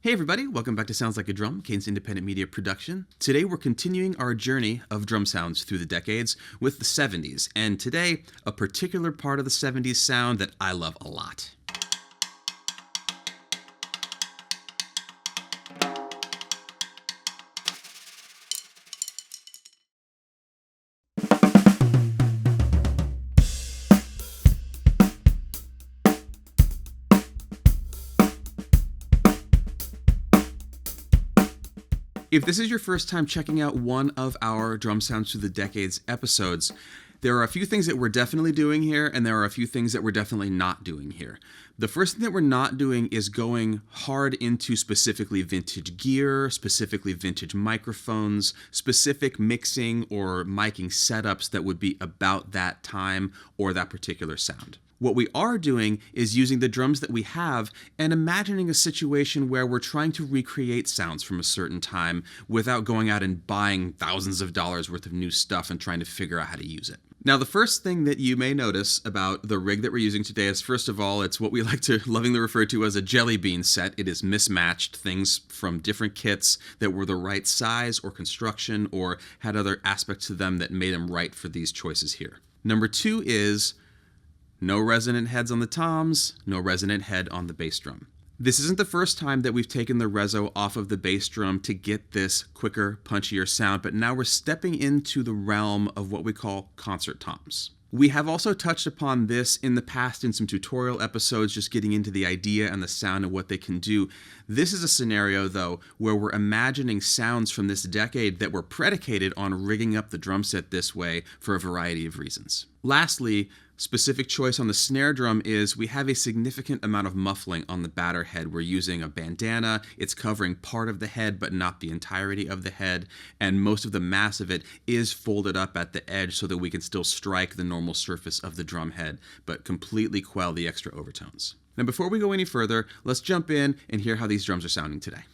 Hey everybody, welcome back to Sounds Like a Drum, Kane's independent media production. Today we're continuing our journey of drum sounds through the decades with the 70s, and today, a particular part of the 70s sound that I love a lot. If this is your first time checking out one of our Drum Sounds Through the Decades episodes, there are a few things that we're definitely doing here, and there are a few things that we're definitely not doing here. The first thing that we're not doing is going hard into specifically vintage gear, specifically vintage microphones, specific mixing or miking setups that would be about that time or that particular sound. What we are doing is using the drums that we have and imagining a situation where we're trying to recreate sounds from a certain time without going out and buying thousands of dollars worth of new stuff and trying to figure out how to use it. Now, the first thing that you may notice about the rig that we're using today is, first of all, it's what we like to lovingly refer to as a jelly bean set. It is mismatched, things from different kits that were the right size or construction or had other aspects to them that made them right for these choices here. Number two is no resonant heads on the toms, no resonant head on the bass drum. This isn't the first time that we've taken the reso off of the bass drum to get this quicker, punchier sound, but now we're stepping into the realm of what we call concert toms. We have also touched upon this in the past in some tutorial episodes, just getting into the idea and the sound and what they can do. This is a scenario, though, where we're imagining sounds from this decade that were predicated on rigging up the drum set this way for a variety of reasons. Lastly, specific choice on the snare drum is we have a significant amount of muffling on the batter head. We're using a bandana. It's covering part of the head, but not the entirety of the head. And most of the mass of it is folded up at the edge so that we can still strike the normal surface of the drum head, but completely quell the extra overtones. Now, before we go any further, let's jump in and hear how these drums are sounding today.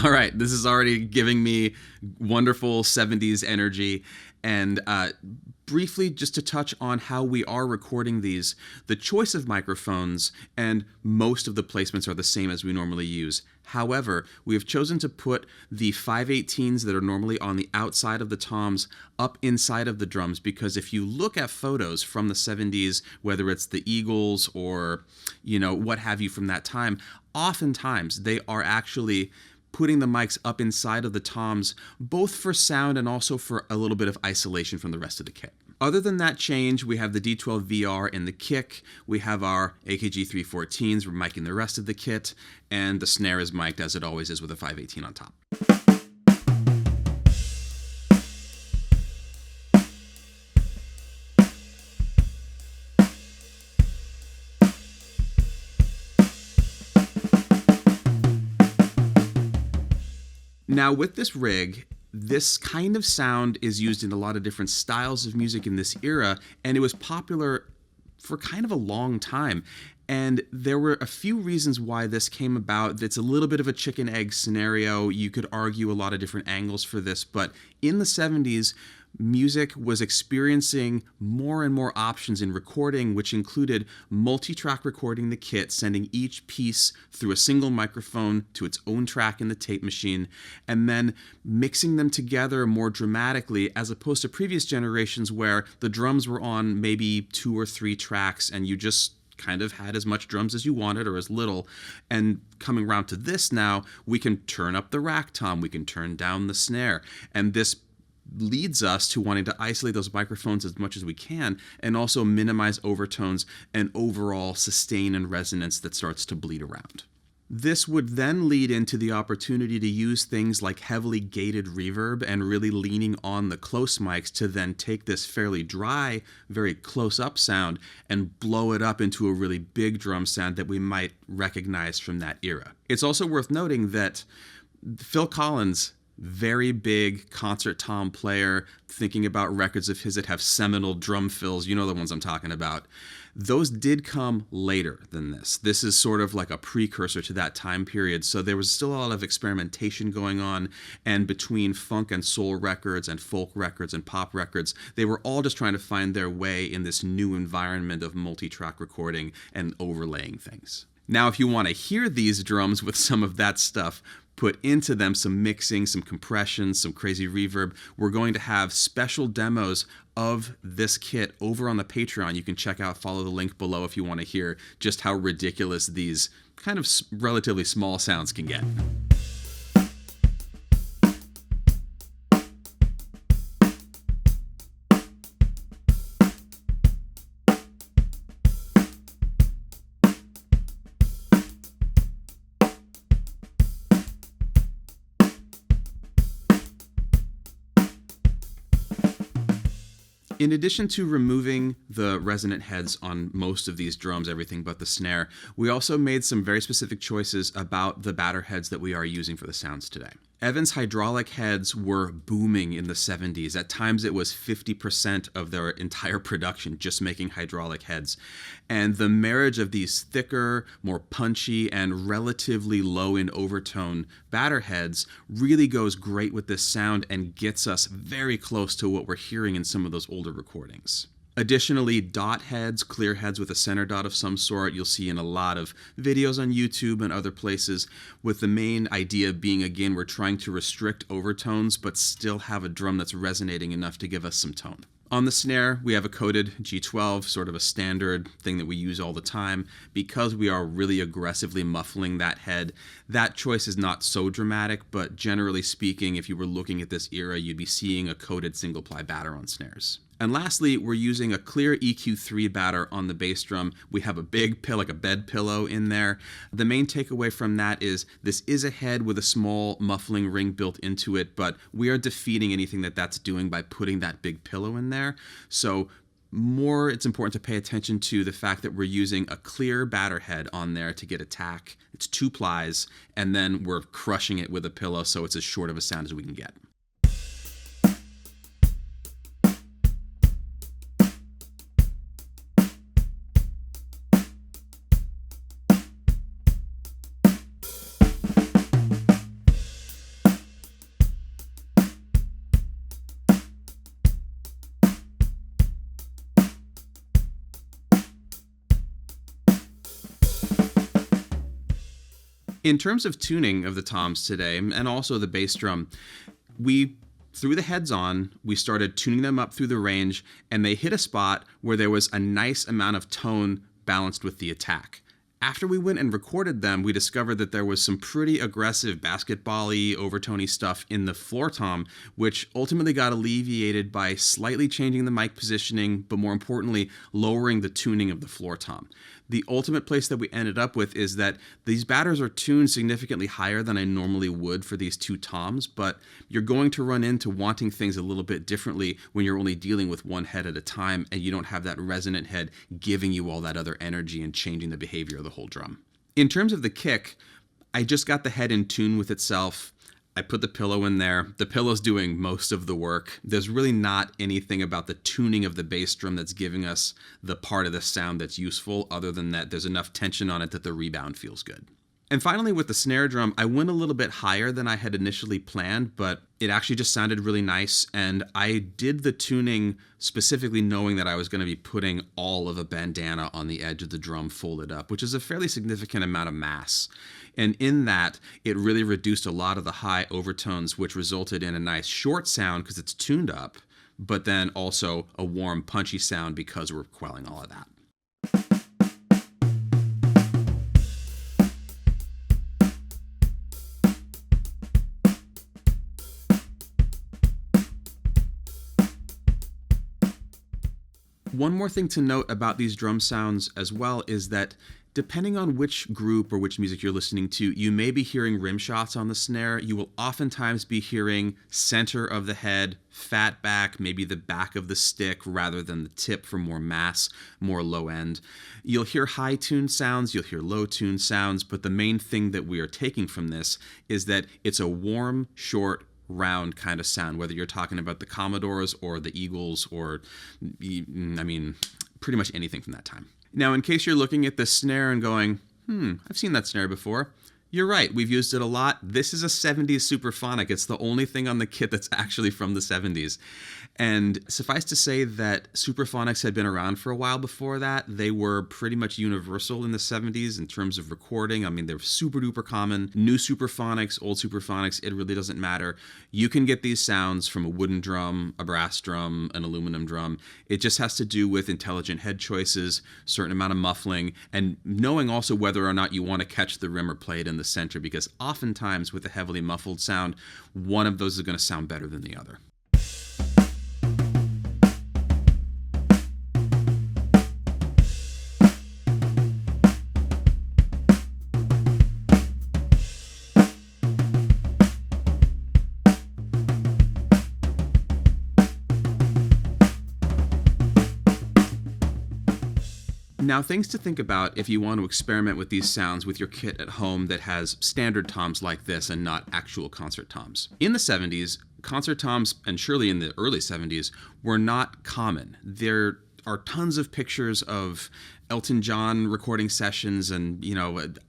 All right, this is already giving me wonderful 70s energy. And briefly, just to touch on how we are recording these, the choice of microphones and most of the placements are the same as we normally use. However, we have chosen to put the 5/18s that are normally on the outside of the toms up inside of the drums, because if you look at photos from the 70s, whether it's the Eagles or, what have you from that time, oftentimes they are actually putting the mics up inside of the toms, both for sound and also for a little bit of isolation from the rest of the kit. Other than that change, we have the D12 VR in the kick, we have our AKG 314s, we're miking the rest of the kit, and the snare is mic'd as it always is with a 5/18 on top. Now, with this rig, this kind of sound is used in a lot of different styles of music in this era, and it was popular for kind of a long time. And there were a few reasons why this came about. It's a little bit of a chicken egg scenario. You could argue a lot of different angles for this, but in the 70s, music was experiencing more and more options in recording, which included multi-track recording the kit, sending each piece through a single microphone to its own track in the tape machine, and then mixing them together more dramatically, as opposed to previous generations where the drums were on maybe 2 or 3 tracks and you just kind of had as much drums as you wanted or as little. And coming around to this now, we can turn up the rack tom, we can turn down the snare, and this leads us to wanting to isolate those microphones as much as we can and also minimize overtones and overall sustain and resonance that starts to bleed around. This would then lead into the opportunity to use things like heavily gated reverb and really leaning on the close mics to then take this fairly dry, very close-up sound and blow it up into a really big drum sound that we might recognize from that era. It's also worth noting that Phil Collins, very big concert tom player, thinking about records of his that have seminal drum fills, you know the ones I'm talking about. Those did come later than this. This is sort of like a precursor to that time period, so there was still a lot of experimentation going on, and between funk and soul records and folk records and pop records, they were all just trying to find their way in this new environment of multi-track recording and overlaying things. Now, if you want to hear these drums with some of that stuff put into them, some mixing, some compression, some crazy reverb, we're going to have special demos of this kit over on the Patreon. You can check out, follow the link below if you want to hear just how ridiculous these kind of relatively small sounds can get. In addition to removing the resonant heads on most of these drums, everything but the snare, we also made some very specific choices about the batter heads that we are using for the sounds today. Evans hydraulic heads were booming in the 70s. At times it was 50% of their entire production just making hydraulic heads. And the marriage of these thicker, more punchy, and relatively low in overtone batter heads really goes great with this sound and gets us very close to what we're hearing in some of those older recordings. Additionally, dot heads, clear heads with a center dot of some sort, you'll see in a lot of videos on YouTube and other places, with the main idea being, again, we're trying to restrict overtones but still have a drum that's resonating enough to give us some tone. On the snare, we have a coated G12, sort of a standard thing that we use all the time. Because we are really aggressively muffling that head, that choice is not so dramatic, but generally speaking, if you were looking at this era, you'd be seeing a coated single-ply batter on snares. And lastly, we're using a clear EQ3 batter on the bass drum. We have a big pill, like a bed pillow in there. The main takeaway from that is this is a head with a small muffling ring built into it, but we are defeating anything that's doing by putting that big pillow in there. So it's important to pay attention to the fact that we're using a clear batter head on there to get attack. It's 2 plies, and then we're crushing it with a pillow so it's as short of a sound as we can get. In terms of tuning of the toms today, and also the bass drum, we threw the heads on, we started tuning them up through the range, and they hit a spot where there was a nice amount of tone balanced with the attack. After we went and recorded them, we discovered that there was some pretty aggressive basketball-y, overtony stuff in the floor tom, which ultimately got alleviated by slightly changing the mic positioning, but more importantly, lowering the tuning of the floor tom. The ultimate place that we ended up with is that these batters are tuned significantly higher than I normally would for these 2 toms, but you're going to run into wanting things a little bit differently when you're only dealing with one head at a time and you don't have that resonant head giving you all that other energy and changing the behavior of the whole drum. In terms of the kick, I just got the head in tune with itself. I put the pillow in there. The pillow's doing most of the work. There's really not anything about the tuning of the bass drum that's giving us the part of the sound that's useful, other than that there's enough tension on it that the rebound feels good. And finally, with the snare drum, I went a little bit higher than I had initially planned, but it actually just sounded really nice. And I did the tuning specifically knowing that I was going to be putting all of a bandana on the edge of the drum folded up, which is a fairly significant amount of mass. And in that, it really reduced a lot of the high overtones, which resulted in a nice short sound because it's tuned up, but then also a warm, punchy sound because we're quelling all of that. One more thing to note about these drum sounds as well is that depending on which group or which music you're listening to, you may be hearing rim shots on the snare. You will oftentimes be hearing center of the head, fat back, maybe the back of the stick rather than the tip for more mass, more low end. You'll hear high tune sounds, you'll hear low tune sounds, but the main thing that we are taking from this is that it's a warm, short, round kind of sound, whether you're talking about the Commodores or the Eagles or, pretty much anything from that time. Now, in case you're looking at the snare and going, I've seen that snare before, you're right, we've used it a lot. This is a 70s Supraphonic. It's the only thing on the kit that's actually from the 70s. And suffice to say that Supraphonics had been around for a while before that. They were pretty much universal in the 70s in terms of recording. I mean, they're super duper common. New Supraphonics, old Supraphonics, it really doesn't matter. You can get these sounds from a wooden drum, a brass drum, an aluminum drum. It just has to do with intelligent head choices, certain amount of muffling, and knowing also whether or not you want to catch the rim or play it in the center, because oftentimes with a heavily muffled sound, one of those is going to sound better than the other. Now, things to think about if you want to experiment with these sounds with your kit at home that has standard toms like this and not actual concert toms. In the 70s, concert toms, and surely in the early 70s, were not common. There are tons of pictures of Elton John recording sessions and,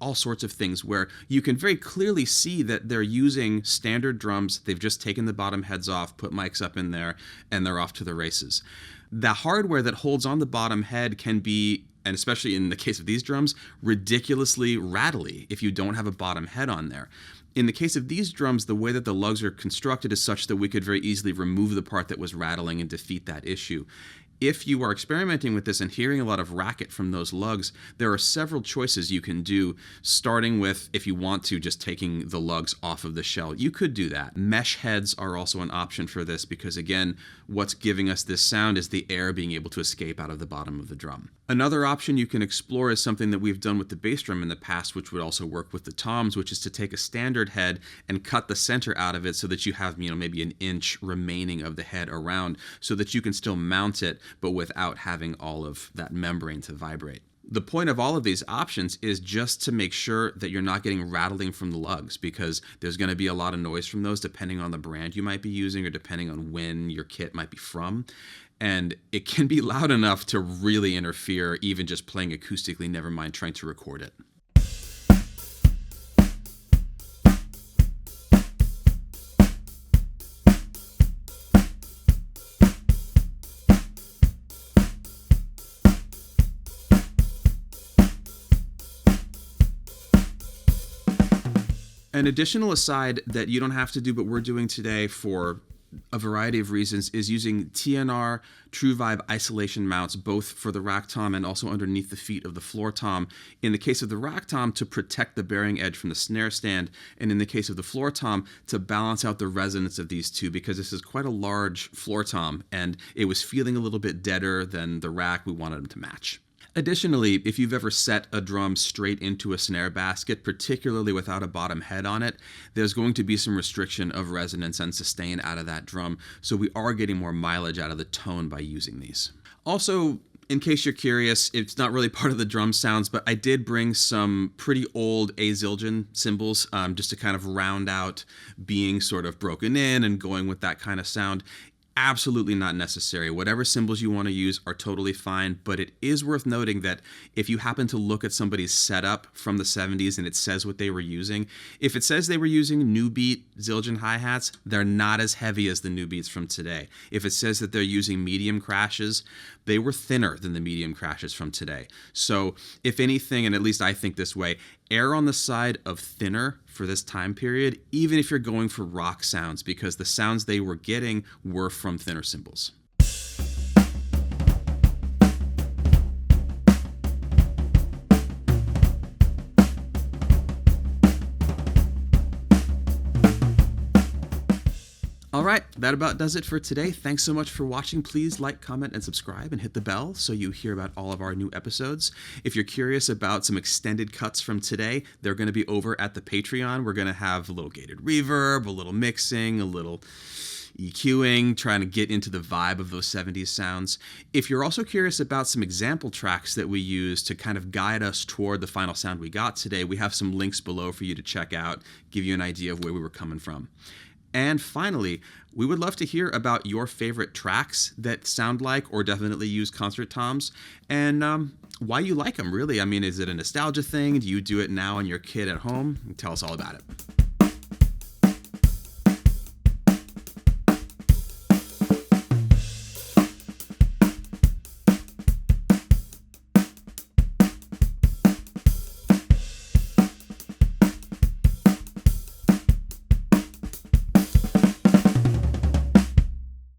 all sorts of things where you can very clearly see that they're using standard drums. They've just taken the bottom heads off, put mics up in there, and they're off to the races. The hardware that holds on the bottom head can be, and especially in the case of these drums, ridiculously rattly if you don't have a bottom head on there. In the case of these drums, the way that the lugs are constructed is such that we could very easily remove the part that was rattling and defeat that issue. If you are experimenting with this and hearing a lot of racket from those lugs, there are several choices you can do, starting with, if you want to, just taking the lugs off of the shell. You could do that. Mesh heads are also an option for this because, again, what's giving us this sound is the air being able to escape out of the bottom of the drum. Another option you can explore is something that we've done with the bass drum in the past, which would also work with the toms, which is to take a standard head and cut the center out of it so that you have, maybe an inch remaining of the head around so that you can still mount it, but without having all of that membrane to vibrate. The point of all of these options is just to make sure that you're not getting rattling from the lugs, because there's going to be a lot of noise from those depending on the brand you might be using or depending on when your kit might be from. And it can be loud enough to really interfere, even just playing acoustically, never mind trying to record it. An additional aside that you don't have to do, but we're doing today for a variety of reasons, is using TNR True Vibe isolation mounts, both for the rack tom and also underneath the feet of the floor tom. In the case of the rack tom, to protect the bearing edge from the snare stand, and in the case of the floor tom, to balance out the resonance of these two, because this is quite a large floor tom, and it was feeling a little bit deader than the rack. We wanted them to match. Additionally, if you've ever set a drum straight into a snare basket, particularly without a bottom head on it, there's going to be some restriction of resonance and sustain out of that drum, so we are getting more mileage out of the tone by using these. Also, in case you're curious, it's not really part of the drum sounds, but I did bring some pretty old A Zildjian cymbals just to kind of round out being sort of broken in and going with that kind of sound. Absolutely not necessary. Whatever cymbals you want to use are totally fine, but it is worth noting that if you happen to look at somebody's setup from the 70s and it says what they were using, if it says they were using new beat Zildjian hi-hats, they're not as heavy as the new beats from today. If it says that they're using medium crashes, they were thinner than the medium crashes from today. So if anything, and at least I think this way, err on the side of thinner for this time period, even if you're going for rock sounds, because the sounds they were getting were from thinner cymbals. All right, that about does it for today. Thanks so much for watching. Please like, comment, and subscribe, and hit the bell so you hear about all of our new episodes. If you're curious about some extended cuts from today, they're going to be over at the Patreon. We're going to have a little gated reverb, a little mixing, a little EQing, trying to get into the vibe of those 70s sounds. If you're also curious about some example tracks that we use to kind of guide us toward the final sound we got today, we have some links below for you to check out, give you an idea of where we were coming from. And finally, we would love to hear about your favorite tracks that sound like or definitely use concert toms, and why you like them, really. I mean, is it a nostalgia thing? Do you do it now on your kid at home? Tell us all about it.